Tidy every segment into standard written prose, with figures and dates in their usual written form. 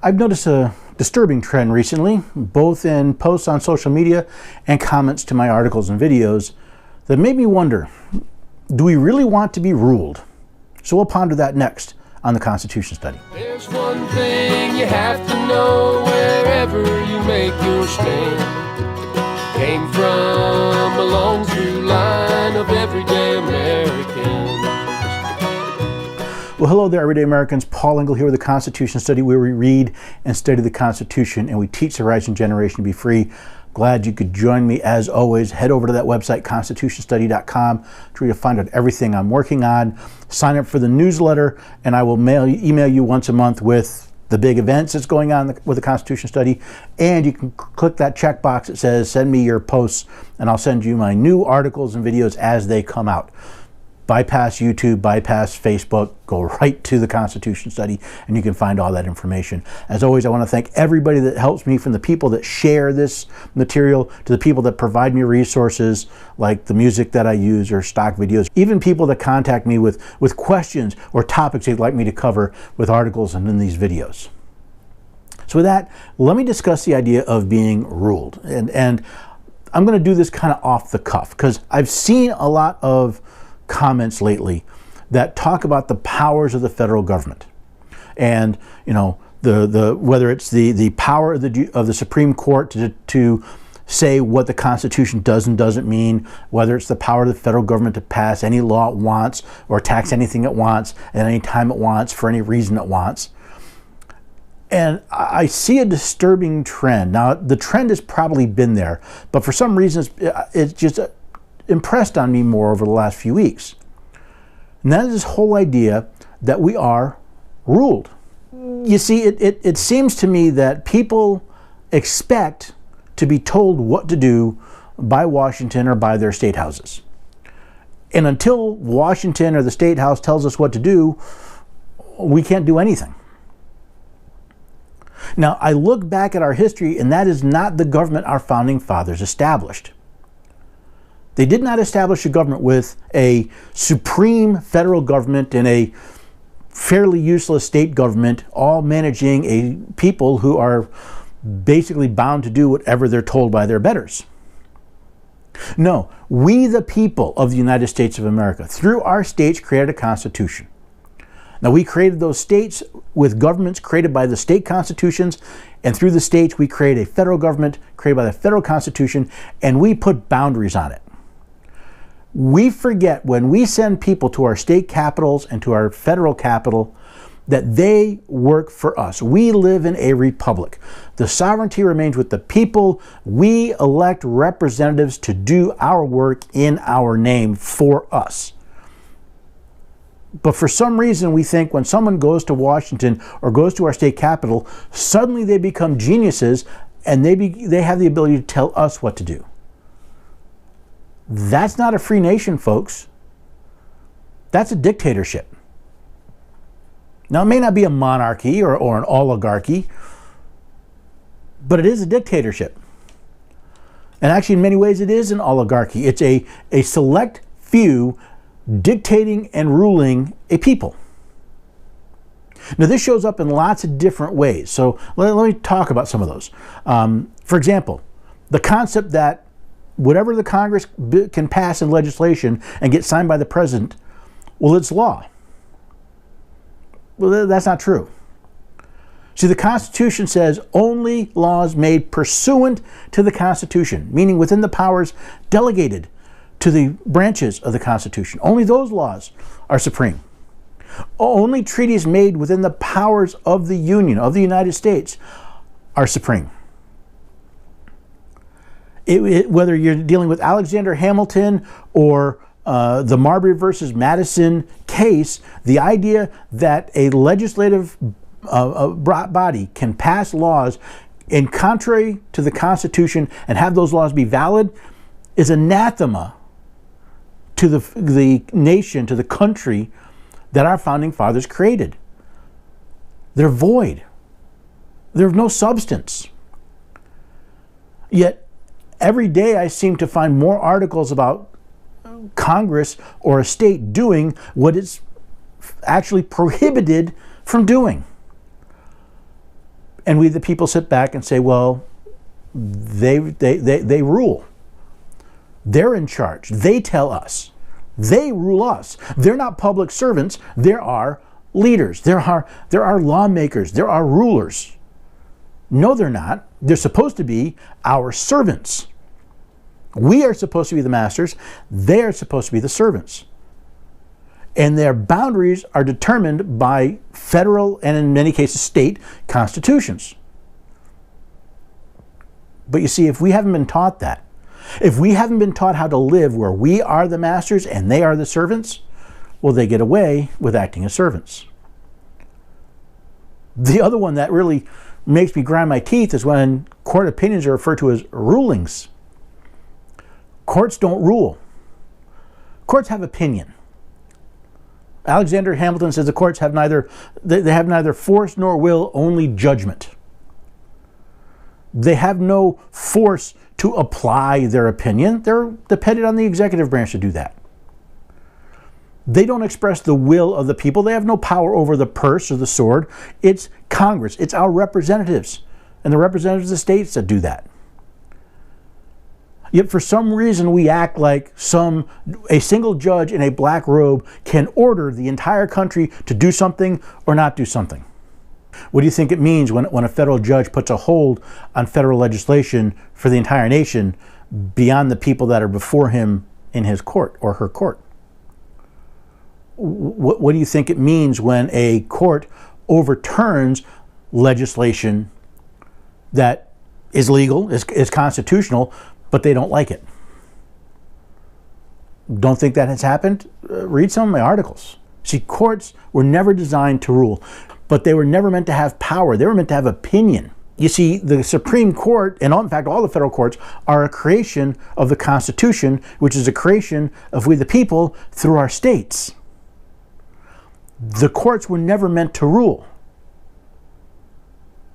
I've noticed a disturbing trend recently, both in posts on social media and comments to my articles and videos, that made me wonder, do we really want to be ruled? So we'll ponder that next on the Constitution Study. There's one thing you have to know wherever you make your stand. Came from a long through line of everyday Americans. Well, hello there, everyday Americans. Paul Engel here with the Constitution Study, where we read and study the Constitution and we teach the rising generation to be free. Glad you could join me. As always, head over to that website, constitutionstudy.com, where you'll find out everything I'm working on. Sign up for the newsletter, and I will email you once a month with the big events that's going on with the Constitution Study. And you can click that checkbox that says, send me your posts, and I'll send you my new articles and videos as they come out. Bypass YouTube, bypass Facebook, go right to the Constitution Study, and you can find all that information. As always, I want to thank everybody that helps me, from the people that share this material to the people that provide me resources like the music that I use or stock videos, even people that contact me with questions or topics they'd like me to cover with articles and in these videos. So with that, let me discuss the idea of being ruled. And I'm going to do this kind of off the cuff because I've seen a lot of comments lately that talk about the powers of the federal government, and the whether it's the power of the Supreme Court to say what the Constitution does and doesn't mean, whether it's the power of the federal government to pass any law it wants or tax anything it wants at any time it wants for any reason it wants. And I see a disturbing trend. Now, the trend has probably been there, but for some reason it's just impressed on me more over the last few weeks. And that is this whole idea that we are ruled. You see, it seems to me that people expect to be told what to do by Washington or by their state houses. And until Washington or the state house tells us what to do, we can't do anything. Now, I look back at our history, and that is not the government our founding fathers established. They did not establish a government with a supreme federal government and a fairly useless state government, all managing a people who are basically bound to do whatever they're told by their betters. No, we the people of the United States of America, through our states, created a constitution. Now, we created those states with governments created by the state constitutions, and through the states we create a federal government created by the federal constitution, and we put boundaries on it. We forget when we send people to our state capitals and to our federal capital that they work for us. We live in a republic. The sovereignty remains with the people. We elect representatives to do our work in our name for us. But for some reason, we think when someone goes to Washington or goes to our state capital, suddenly they become geniuses and they have the ability to tell us what to do. That's not a free nation, folks. That's a dictatorship. Now, it may not be a monarchy or an oligarchy, but it is a dictatorship. And actually, in many ways, it is an oligarchy. It's a select few dictating and ruling a people. Now, this shows up in lots of different ways. So let me talk about some of those. For example, the concept that whatever the Congress can pass in legislation and get signed by the president, well, it's law. Well, that's not true. See, the Constitution says only laws made pursuant to the Constitution, meaning within the powers delegated to the branches of the Constitution. Only those laws are supreme. Only treaties made within the powers of the Union, of the United States, are supreme. Whether you're dealing with Alexander Hamilton or the Marbury versus Madison case, the idea that a legislative body can pass laws in contrary to the Constitution and have those laws be valid is anathema to the nation, to the country that our founding fathers created. They're void. They're of no substance. Yet, every day I seem to find more articles about Congress or a state doing what it's actually prohibited from doing. And we, the people, sit back and say, well, they rule. They're in charge. They tell us. They rule us. They're not public servants. There are leaders. There are lawmakers. There are rulers. No, they're not. They're supposed to be our servants. We are supposed to be the masters. They are supposed to be the servants. And their boundaries are determined by federal and, in many cases, state constitutions. But you see, if we haven't been taught that, if we haven't been taught how to live where we are the masters and they are the servants, well, they get away with acting as servants. The other one that really makes me grind my teeth is when court opinions are referred to as rulings. Courts don't rule. Courts have opinion. Alexander Hamilton says the courts have neither force nor will, only judgment. They have no force to apply their opinion. They're dependent on the executive branch to do that. They don't express the will of the people. They have no power over the purse or the sword. It's Congress. It's our representatives and the representatives of the states that do that. Yet for some reason we act like a single judge in a black robe can order the entire country to do something or not do something. What do you think it means when a federal judge puts a hold on federal legislation for the entire nation beyond the people that are before him in his court or her court? What do you think it means when a court overturns legislation that is legal, is constitutional, but they don't like it? Don't think that has happened? Read some of my articles. See, courts were never designed to rule, but they were never meant to have power. They were meant to have opinion. You see, the Supreme Court, and in fact all the federal courts, are a creation of the Constitution, which is a creation of we the people through our states. The courts were never meant to rule.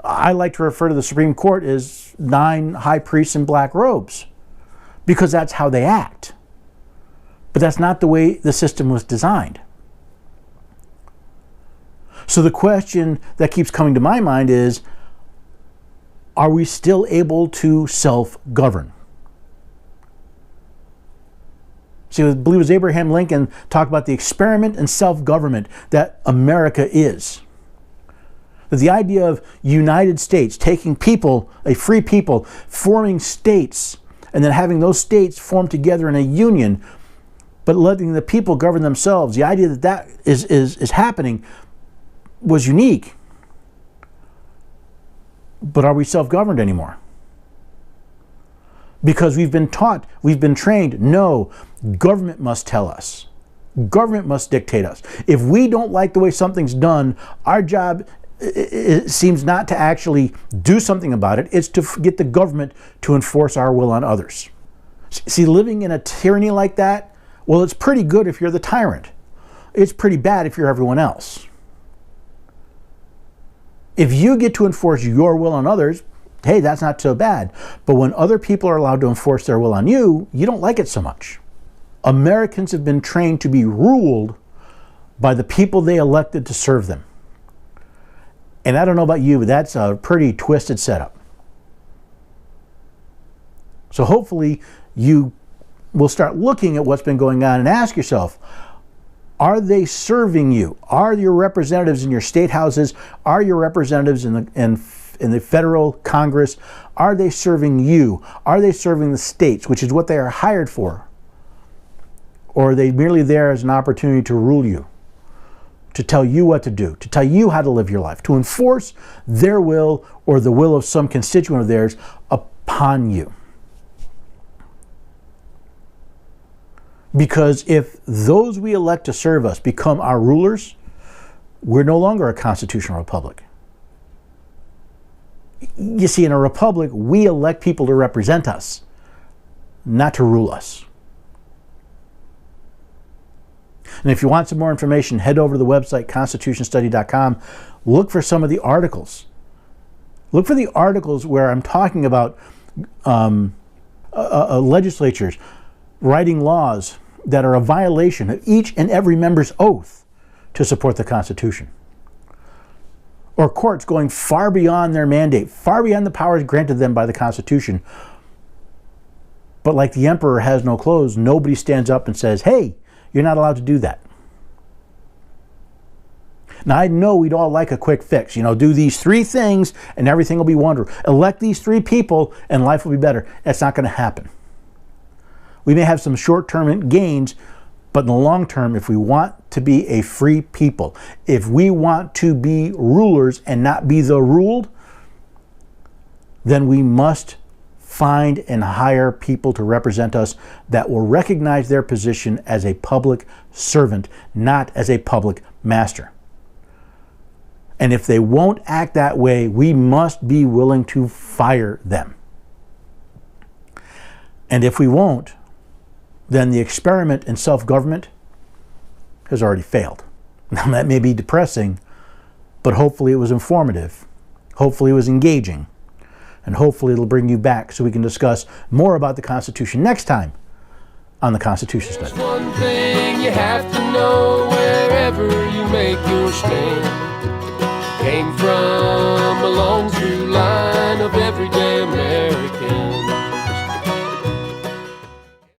I like to refer to the Supreme Court as 9 high priests in black robes, because that's how they act. But that's not the way the system was designed. So the question that keeps coming to my mind is, are we still able to self-govern? See, I believe it was Abraham Lincoln talked about the experiment in self-government that America is. That the idea of United States, taking people, a free people, forming states, and then having those states form together in a union, but letting the people govern themselves, the idea that is happening was unique. But are we self-governed anymore? Because we've been taught, we've been trained, no, government must tell us. Government must dictate us. If we don't like the way something's done, our job it seems not to actually do something about it. It's to get the government to enforce our will on others. See, living in a tyranny like that, well, it's pretty good if you're the tyrant. It's pretty bad if you're everyone else. If you get to enforce your will on others, hey, that's not so bad. But when other people are allowed to enforce their will on you, you don't like it so much. Americans have been trained to be ruled by the people they elected to serve them. And I don't know about you, but that's a pretty twisted setup. So hopefully you will start looking at what's been going on and ask yourself, are they serving you? Are your representatives in your state houses? Are your representatives in the federal Congress? Are they serving you? Are they serving the states, which is what they are hired for? Or are they merely there as an opportunity to rule you? To tell you what to do, to tell you how to live your life, to enforce their will or the will of some constituent of theirs upon you. Because if those we elect to serve us become our rulers, we're no longer a constitutional republic. You see, in a republic, we elect people to represent us, not to rule us. And if you want some more information, head over to the website, constitutionstudy.com. Look for some of the articles. Look for the articles where I'm talking about legislatures writing laws that are a violation of each and every member's oath to support the Constitution. or courts going far beyond their mandate, far beyond the powers granted them by the Constitution. But like the emperor has no clothes, nobody stands up and says, hey, you're not allowed to do that. Now, I know we'd all like a quick fix. Do these 3 things and everything will be wonderful. Elect these 3 people and life will be better. That's not going to happen. We may have some short-term gains, but in the long term, if we want to be a free people, if we want to be rulers and not be the ruled, then we must find and hire people to represent us that will recognize their position as a public servant, not as a public master. And if they won't act that way, we must be willing to fire them. And if we won't, then the experiment in self-government has already failed. Now, that may be depressing, but hopefully it was informative. Hopefully it was engaging. And hopefully it'll bring you back so we can discuss more about the Constitution next time on the Constitution Study. There's one thing you have to know wherever you make your stand. Came from